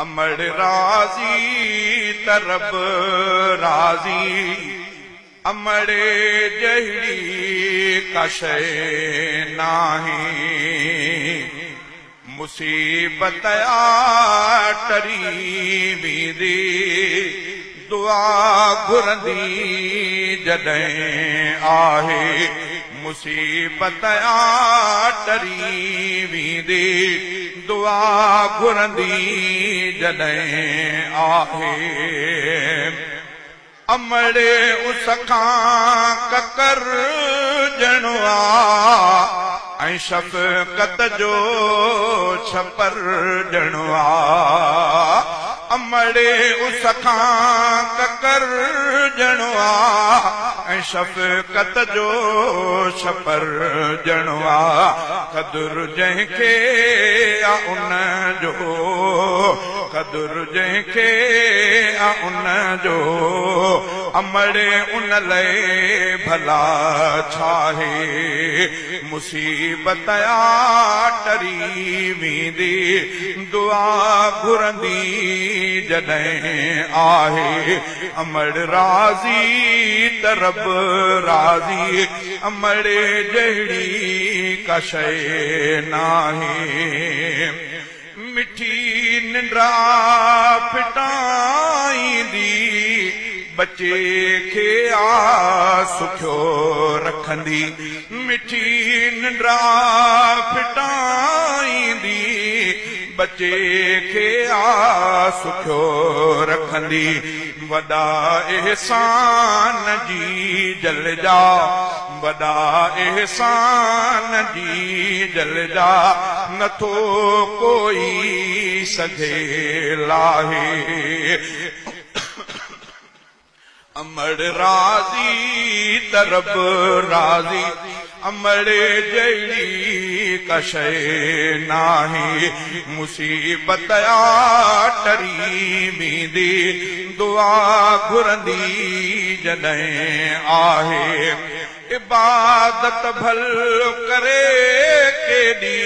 अमड़ राजी तरब राजी अमड़े जहिड़ी कशे नाही मुसीबत टरी वींदी दुआ घुरंदी जॾहिं आहे मुसीबत टरी वींदी दुआ घुरंदी जॾहिं आहे अमड़े उस खां ककर ॼणो आहे ऐं शफ़क़त जो छपर ॼणो आहे अमड़े उस खां ककर ॼणो आहे ऐं शफ़क़त जो छपर ॼणो आहे क़दुरु जंहिंखे आहे उन जो क़दुरु जंहिंखे आहे उन जो अमड़े उन लाइ भला छाहे मुसीबत टरी वींदी दुआ घुरंदी जॾहिं आहे अमड़ राज़ी तरब राज़ी अमड़े जहिड़ी का शइ नाहे मिठी निंड्रा फिटाईंदी बच्चे खे सुखियो रखंदी मिठी निंड्रा फिटाईंदी बच्चे खे सुखियो रखंदी वॾा एहसान जी जलजा वॾा एहसान जी जलजा नथो कोई सघे लाहे अमड़ राज़ी तरब राज़ी अमड़े जहिड़ी का शइ नाहे मुसीबत टरी वींदी दुआ घुरंदी जॾहिं आहे इबादत भल करे केॾी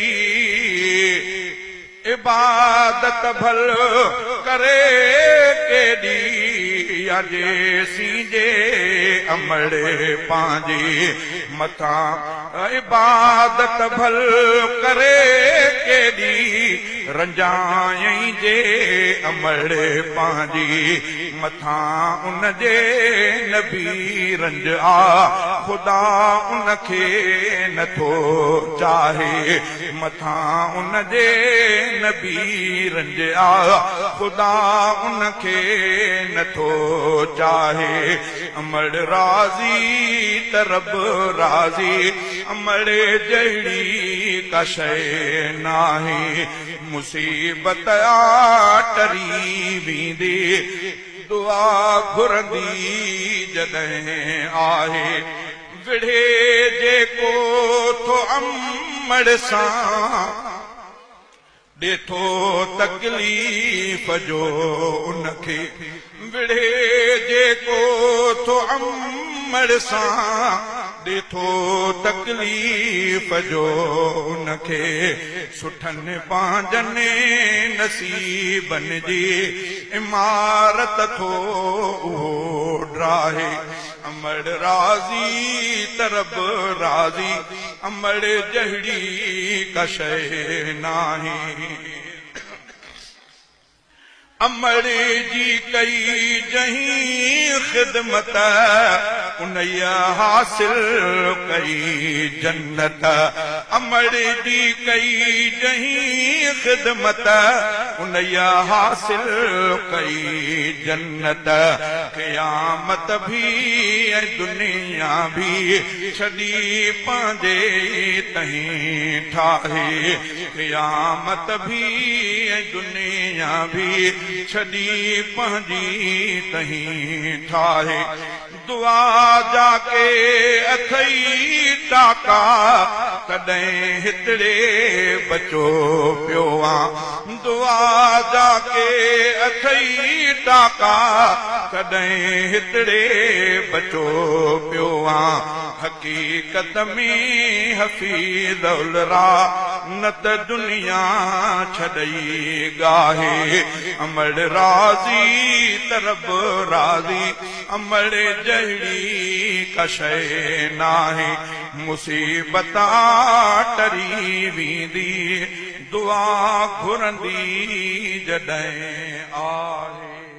इबादत भल करे केॾी अजे सीजे अमड़े पंहिंजे मथां इबादत भल करे केॾी रंजाई जे अमड़े पंहिंजी मथां उन जे नबी रंज आ ख़ुदा उन खे नथो चाहे मथां उन जे नबी रंज आ ख़ुदा उन खे नथो चाहे अमड़ राज़ी तरब राज़ी अमड़े जहिड़ी का शइ नाहे मुसीबत टरी वींदी दुआ घुरंदी जॾहिं आहे विढ़े जेको थो अमड़ सां ॾेथो तकलीफ़ जो उनखे विढ़े जेको थो अमड़ सां ॾेथो तकलीफ़ जो उनखे सुठनि पंहिंजनि नसीबनि जी इमारत थो उहो ड्राहे अमड़ राज़ी तरब राज़ी अमड़ जहिड़ी का शइ नाहे अमड़ जी कई जहीं ख़िदमत उनया हासिल कई जन्नत अमड़ जी कई जहीं ख़िदमत उनया हासिल कई जन्नत क़यामत भी दुनिया भी छॾी पंहिंजे तहीं ठाहे क़यामत भी दुनिया भी छॾी पंहिंजी तहीं ठाहे दुआ जाके अथई टाका तॾहिं हितड़े बचो पियो आ दुआ जाके अथई टाका तॾहिं हितड़े बचो पियो आ हकीकत में हफ़ीज़ुल रा न त दुनिया छॾई गाहे अमड़ राज़ी तरब राज़ी अमड़ जहिड़ी का शइ नाहे मुसीबत टरी वेंदी दुआ घुरंदी जॾहिं आहे।